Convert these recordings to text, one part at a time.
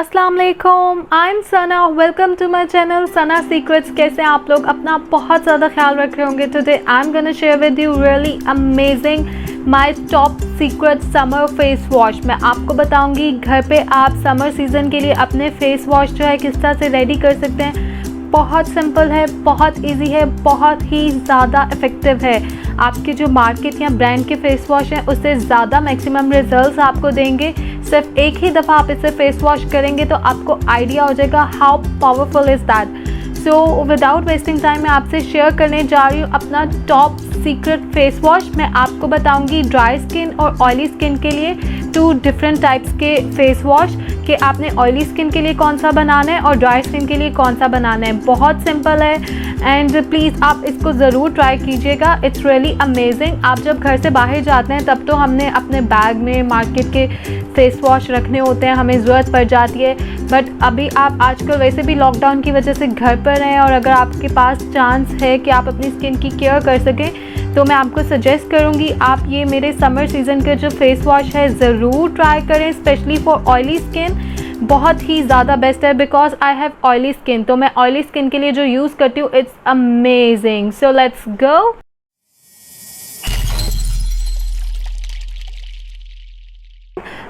अस्सलाम वालेकुम, I am Sana. Welcome to my channel Sana secrets. कैसे हैं आप लोग? अपना बहुत ज़्यादा ख्याल रख रहे होंगे। Today I am gonna share with you really amazing my top secret summer face wash. मैं आपको बताऊंगी घर पे आप समर सीज़न के लिए अपने फेस वॉश जो है किस तरह से रेडी कर सकते हैं। बहुत सिंपल है, बहुत इजी है, बहुत ही ज़्यादा इफ़ेक्टिव है। आपके जो मार्केट या ब्रांड के फेस वॉश हैं उससे ज़्यादा मैक्सिमम रिजल्ट्स आपको देंगे। सिर्फ एक ही दफ़ा आप इसे फेस वॉश करेंगे तो आपको आइडिया हो जाएगा how powerful is that. So without wasting time मैं आपसे शेयर करने जा रही हूँ अपना टॉप सीक्रेट फेस वॉश। मैं आपको बताऊंगी ड्राई स्किन और ऑयली स्किन के लिए 2 डिफरेंट टाइप्स के फेस वॉश कि आपने ऑयली स्किन के लिए कौन सा बनाना है और ड्राई स्किन के लिए कौन सा बनाना है। बहुत सिंपल है एंड प्लीज़ आप इसको ज़रूर ट्राई कीजिएगा। It's really amazing. आप जब घर से बाहर जाते हैं तब तो हमने अपने बैग में मार्केट के फेस वॉश रखने होते हैं, हमें ज़रूरत पड़ जाती है। बट अभी आप आजकल वैसे भी लॉकडाउन की वजह से घर पर हैं और अगर आपके पास चांस है कि आप अपनी स्किन की केयर कर सकें तो मैं आपको सजेस्ट करूंगी आप ये मेरे समर सीज़न का जो फेस वॉश है ज़रूर ट्राई करें, स्पेशली फॉर ऑयली स्किन। बहुत ही ज़्यादा बेस्ट है because I have oily skin. तो मैं ऑयली स्किन के लिए जो यूज़ करती हूँ it's amazing. So let's go.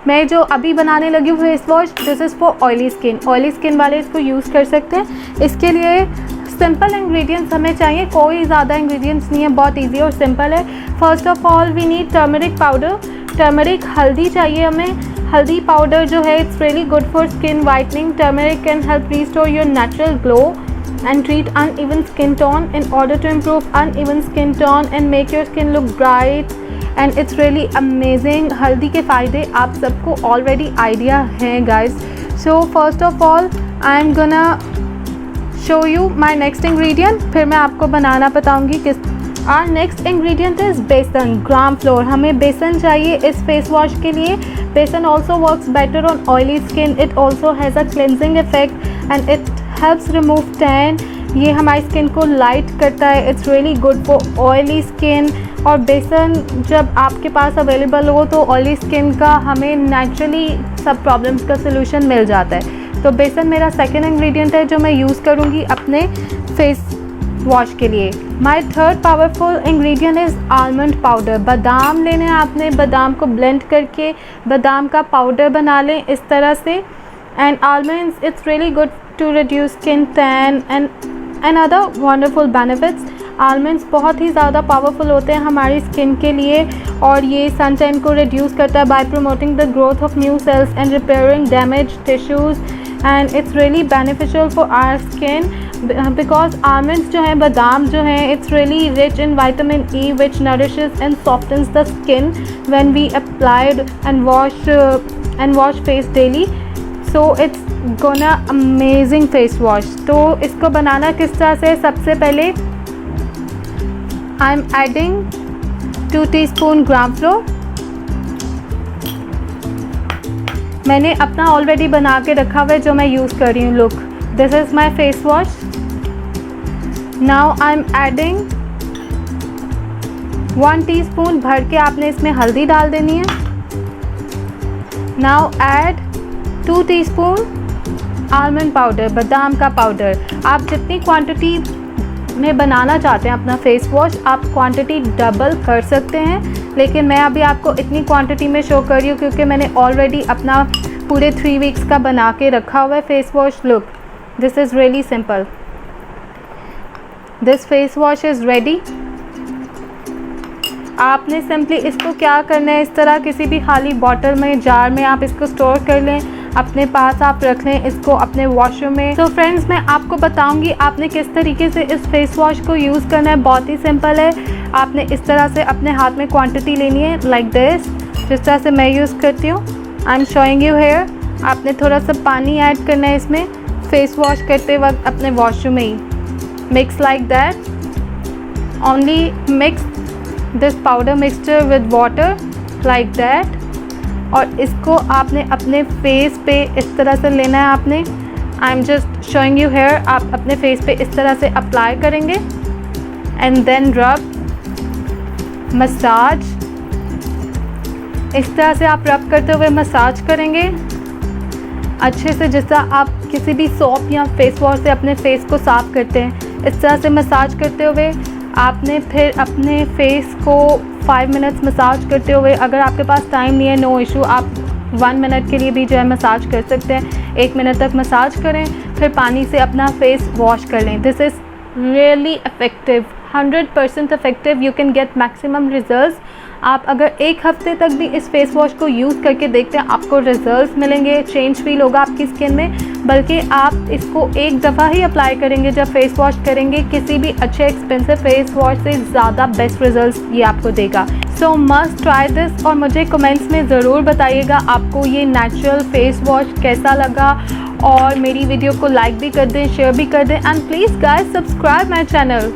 मैं जो अभी बनाने लगी हूँ face wash this is for oily skin. Oily skin वाले इसको यूज़ कर सकते हैं। इसके लिए सिंपल इंग्रेडिएंट्स हमें चाहिए, कोई ज़्यादा इंग्रेडिएंट्स नहीं है, बहुत इजी और सिंपल है। First of all we need turmeric powder. Turmeric हल्दी चाहिए हमें। हल्दी पाउडर जो है it's really good for skin whitening. Turmeric can help restore your natural glow and treat uneven skin tone. In order to improve uneven skin tone and make your skin look bright and it's really amazing. हल्दी के फ़ायदे आप सबको already idea हैं guys. So first of all I am gonna show you my next ingredient. फिर मैं आपको बनाना बताऊंगी किस। Our next ingredient is बेसन, ग्राम फ्लोर। हमें बेसन चाहिए इस फेस वॉश के लिए। बेसन also works better on oily skin. It also has a cleansing effect and it helps remove tan. ये हमारी स्किन को लाइट करता है। It's really good for oily skin. और बेसन जब आपके पास अवेलेबल हो तो ऑयली स्किन का हमें नेचुरली सब प्रॉब्लम्स का सलूशन मिल जाता है। तो बेसन मेरा सेकेंड इंग्रेडिएंट है जो मैं यूज़ करूँगी अपने फेस वॉश के लिए। My third powerful ingredient is almond powder. बादाम लेने हैं आपने, बादाम को ब्लेंड करके बादाम का पाउडर बना लें इस तरह से। And almonds it's really good to reduce skin tan and other wonderful benefits. Almonds बहुत ही ज़्यादा पावरफुल होते हैं हमारी स्किन के लिए और ये सन टैन को रिड्यूस करता है by promoting the growth of new cells and repairing damage tissues and it's really beneficial for our skin because almonds जो हैं, बादाम जो हैं, it's really rich in vitamin E which nourishes and softens the skin when we applied and wash face daily. So it's gonna amazing face wash. तो इसको बनाना किस तरह से? सबसे पहले I am adding 2 teaspoon gram flour. मैंने अपना ऑलरेडी बना के रखा हुआ है जो मैं यूज़ कर रही हूँ। Look, this is my face wash. Now I am adding 1 teaspoon भर के आपने इसमें हल्दी डाल देनी है। Now add 2 teaspoon almond powder, बादाम का पाउडर। आप जितनी क्वांटिटी में बनाना चाहते हैं अपना फेस वॉश आप क्वांटिटी डबल कर सकते हैं, लेकिन मैं अभी आपको इतनी क्वांटिटी में शो कर रही हूँ क्योंकि मैंने ऑलरेडी अपना पूरे 3 वीक्स का बना के रखा हुआ है face wash. Look, this is really simple. This face wash is ready. आपने सिंपली इसको क्या करना है, इस तरह किसी भी खाली बॉटल में, जार में आप इसको स्टोर कर लें, अपने पास आप रख लें इसको अपने वॉशरूम में। तो फ्रेंड्स मैं आपको बताऊंगी आपने किस तरीके से इस फेस वॉश को यूज़ करना है। बहुत ही सिंपल है। आपने इस तरह से अपने हाथ में क्वांटिटी लेनी है लाइक दिस, जिस तरह से मैं यूज़ करती हूँ। I am showing you here. आपने थोड़ा सा पानी ऐड करना है इसमें फेस वॉश करते वक्त अपने वॉशरूम में ही। Mix like that. Only mix this powder mixture with water like that. और इसको आपने अपने फेस पे इस तरह से लेना है आपने। I am just showing you here. आप अपने फेस पे इस तरह से अप्लाई करेंगे एंड देन रब, मसाज। इस तरह से आप रब करते हुए मसाज करेंगे। अच्छे से, जैसा आप किसी भी सोप या फेस वॉश से अपने फेस को साफ़ करते हैं, इस तरह से मसाज करते हुए आपने फिर अपने फेस को 5 मिनट्स मसाज करते हुए, अगर आपके पास टाइम नहीं है, नो इशू, आप 1 मिनट के लिए भी जो है मसाज कर सकते हैं। 1 मिनट तक मसाज करें, फिर पानी से अपना फेस वॉश कर लें। This is really effective, 100% effective. You can get maximum results. आप अगर 1 हफ्ते तक भी इस फेस वॉश को यूज़ करके देखते हैं, आपको रिजल्ट्स मिलेंगे, चेंज फील होगा आपकी स्किन में। बल्कि आप इसको एक दफ़ा ही अप्लाई करेंगे जब फेस वॉश करेंगे, किसी भी अच्छे एक्सपेंसिव फेस वॉश से ज़्यादा बेस्ट रिजल्ट्स ये आपको देगा। सो मस्ट ट्राई दिस, और मुझे कमेंट्स में ज़रूर बताइएगा आपको ये नेचुरल फेस वॉश कैसा लगा, और मेरी वीडियो को लाइक भी कर दें, शेयर भी कर दें, and please guys subscribe my channel.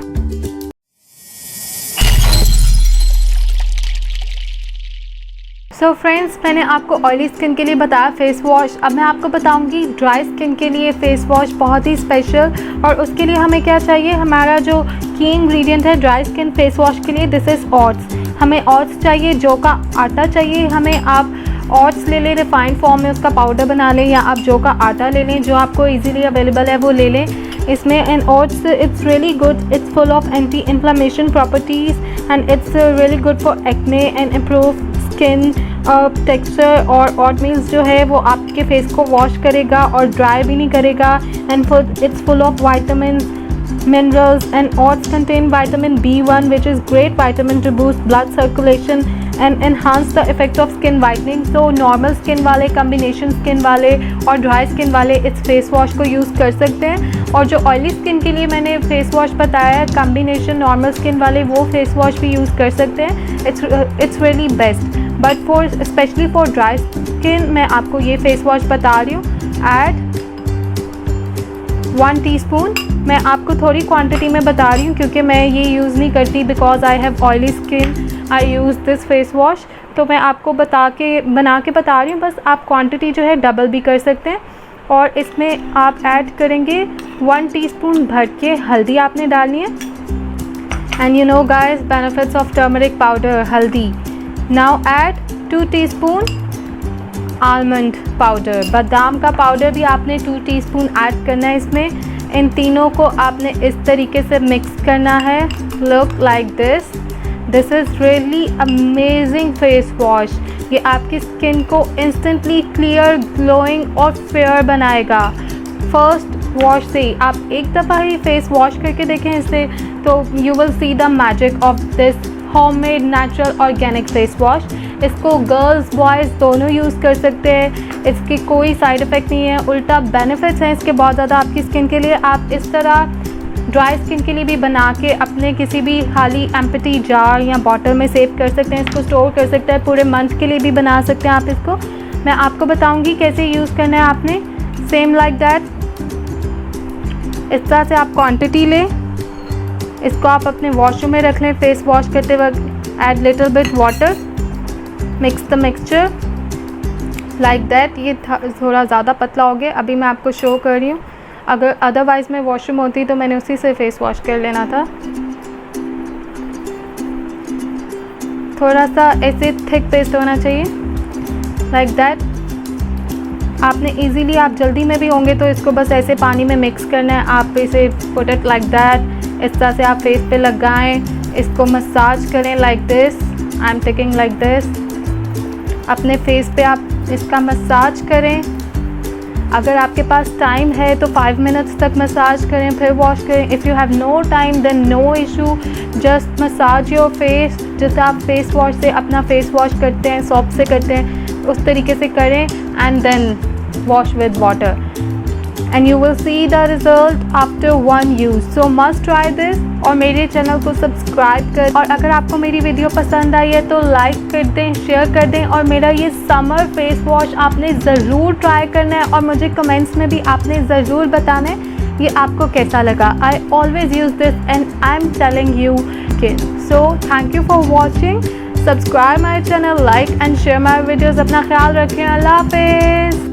So friends, मैंने आपको ऑयली स्किन के लिए बताया फेस वॉश। अब मैं आपको बताऊंगी ड्राई स्किन के लिए फेस वॉश बहुत ही स्पेशल। और उसके लिए हमें क्या चाहिए, हमारा जो की इंग्रेडिएंट है ड्राई स्किन फेस वॉश के लिए, दिस इज़ ओट्स। हमें ओट्स चाहिए, जौ का आटा चाहिए हमें। आप ओट्स ले लें रिफाइंड फॉर्म में, उसका पाउडर बना लें, या आप जौ का आटा ले लें, जो आपको ईजीली अवेलेबल है वो ले लें। इसमें and oats it's really good, it's full of anti inflammation properties and it's really good for acne and improve skin texture. और ओट मील्स जो है वो आपके फेस को वॉश करेगा और ड्राई भी नहीं करेगा। And it's full of vitamin minerals and oats contain vitamin B1 which is great vitamin to boost blood circulation and enhance the effect of skin whitening। so normal skin वाले, combination skin वाले और dry skin वाले इस face wash को use कर सकते हैं। और जो ऑयली स्किन के लिए मैंने फेस वॉश बताया है, कम्बिनेशन नॉर्मल स्किन वाले, वो फेस वॉश भी यूज़ कर सकते हैं। It's really best, but for specially for dry skin मैं आपको ये फेस वॉश बता रही हूँ। ऐड 1 टीस्पून, मैं आपको थोड़ी क्वांटिटी में बता रही हूँ क्योंकि मैं ये यूज़ नहीं करती, because I have oily skin, I use this face wash. तो मैं आपको बना के बता रही हूँ, बस आप क्वांटिटी जो है डबल भी कर सकते हैं। और इसमें आप ऐड करेंगे 1 टीस्पून भर के हल्दी आपने डालनी है। And you know guys benefits of turmeric powder, हल्दी। Now add 2 teaspoon almond powder, बादाम का पाउडर भी आपने 2 टीस्पून ऐड करना है इसमें। इन तीनों को आपने इस तरीके से मिक्स करना है, look like this. This is really amazing face wash. ये आपकी स्किन को इंस्टेंटली क्लियर, ग्लोइंग और फेयर बनाएगा। फर्स्ट वॉश से ही आप एक दफ़ा ही फेस वॉश करके देखें इससे, तो you will see the magic of this homemade natural organic face wash. इसको गर्ल्स बॉयज़ दोनों यूज़ कर सकते हैं। इसके कोई साइड इफ़ेक्ट नहीं है, उल्टा बेनिफिट्स हैं इसके बहुत ज़्यादा आपकी स्किन के लिए। आप इस तरह ड्राई स्किन के लिए भी बना के अपने किसी भी खाली एम्प्टी जार या बॉटल में सेव कर सकते हैं, इसको स्टोर कर सकते हैं, पूरे मंथ के लिए भी बना सकते हैं आप इसको। मैं आपको बताऊंगी कैसे यूज़ करना है आपने। सेम लाइक दैट, इस तरह से आप क्वांटिटी लें, इसको आप अपने वॉशरूम में रख लें। फेस वॉश करते वक्त add little bit water, mix the mixture like that. ये थोड़ा ज़्यादा पतला हो गया, अभी मैं आपको शो कर रही हूँ। अगर अदरवाइज़ मैं वॉशरूम होती तो मैंने उसी से फेस वॉश कर लेना था। थोड़ा सा ऐसे थिक पेस्ट होना चाहिए लाइक दैट। आपने इजीली, आप जल्दी में भी होंगे तो इसको बस ऐसे पानी में मिक्स करना है। आप इसे पुट इट लाइक दैट, इस तरह से आप फेस पे लगाएं, इसको मसाज करें like this. I am taking like this. अपने फेस पे आप इसका मसाज करें। अगर आपके पास टाइम है तो 5 मिनट्स तक मसाज करें, फिर वॉश करें। If you have no time then no issue, just massage your face. जैसे आप फेस वॉश से अपना फेस वॉश करते हैं, सोप से करते हैं, उस तरीके से करें and then wash with water and you will see the result after 1 use. So must try this. और मेरे चैनल को सब्सक्राइब कर, और अगर आपको मेरी वीडियो पसंद आई है तो लाइक कर दें, शेयर कर दें। और मेरा ये समर फेस वॉश आपने ज़रूर ट्राई करना है और मुझे कमेंट्स में भी आपने ज़रूर बताना है ये आपको कैसा लगा। I always use this and I am telling you कि so thank you for watching. Subscribe my channel, like and share my videos. अपना ख्याल रखें। अल्लाह हाफिज़।